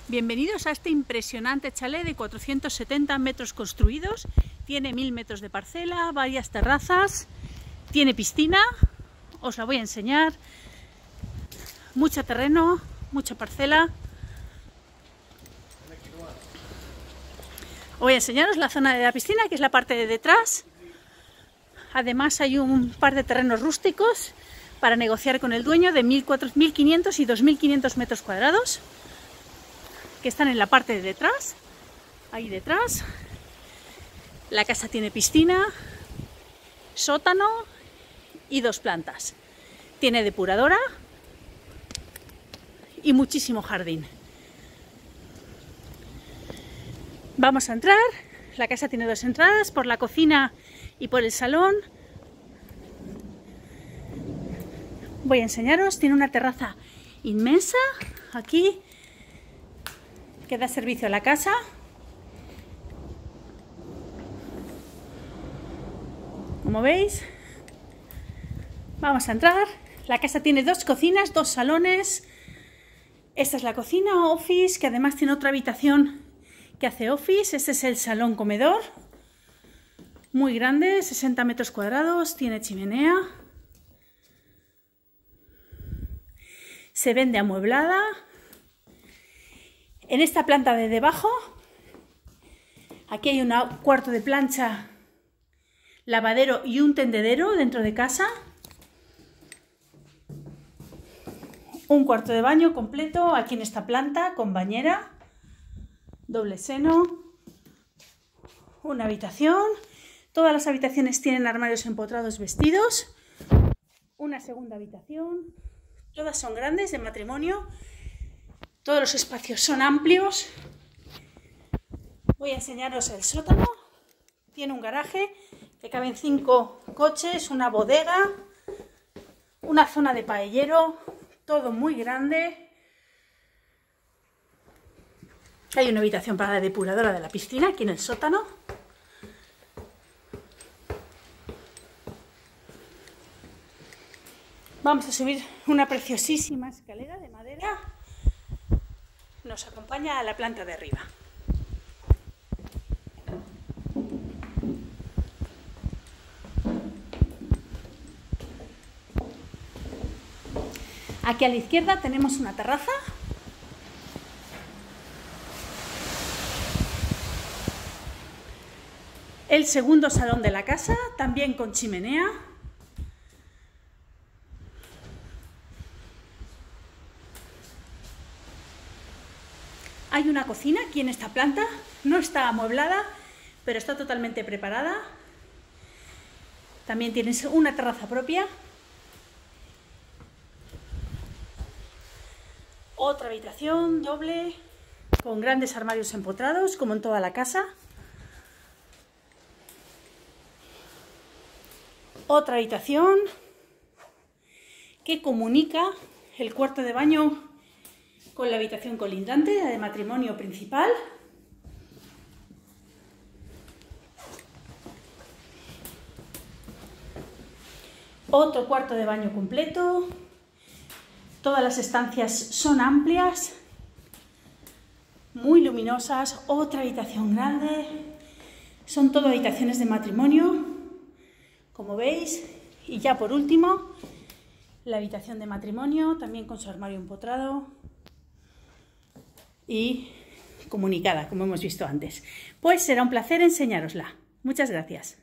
Bienvenidos a este impresionante chalet de 470 metros construidos. Tiene 1000 metros de parcela, varias terrazas, tiene piscina, os la voy a enseñar. Mucho terreno, mucha parcela. Voy a enseñaros la zona de la piscina, que es la parte de detrás. Además hay un par de terrenos rústicos para negociar con el dueño de 1500 y 2500 metros cuadrados, que están en la parte de detrás, ahí detrás. La casa tiene piscina, sótano y 2 plantas. Tiene depuradora y muchísimo jardín. Vamos a entrar. La casa tiene 2 entradas, por la cocina y por el salón. Voy a enseñaros, tiene una terraza inmensa aquí que da servicio a la casa. Como veis, vamos a entrar. La casa tiene 2 cocinas, 2 salones. Esta es la cocina, office, que además tiene otra habitación que hace office. Este es el salón comedor, muy grande, 60 metros cuadrados, tiene chimenea. Se vende amueblada. En esta planta de debajo, aquí hay un cuarto de plancha, lavadero y un tendedero dentro de casa. Un cuarto de baño completo aquí en esta planta con bañera, doble seno, una habitación. Todas las habitaciones tienen armarios empotrados vestidos. Una segunda habitación. Todas son grandes, de matrimonio. Todos los espacios son amplios. Voy a enseñaros el sótano. Tiene un garaje que caben 5 coches, una bodega, una zona de paellero, todo muy grande. Hay una habitación para la depuradora de la piscina aquí en el sótano. Vamos a subir una preciosísima escalera de madera. Nos acompaña a la planta de arriba. Aquí a la izquierda tenemos una terraza. El segundo salón de la casa, también con chimenea. Hay una cocina aquí en esta planta, no está amueblada, pero está totalmente preparada. También tienes una terraza propia. Otra habitación doble, con grandes armarios empotrados, como en toda la casa. Otra habitación que comunica el cuarto de baño con la habitación colindante, la de matrimonio principal. Otro cuarto de baño completo. Todas las estancias son amplias, muy luminosas. Otra habitación grande. Son todo habitaciones de matrimonio, como veis. Y ya por último, la habitación de matrimonio, también con su armario empotrado y comunicada, como hemos visto antes. Pues será un placer enseñárosla. Muchas gracias.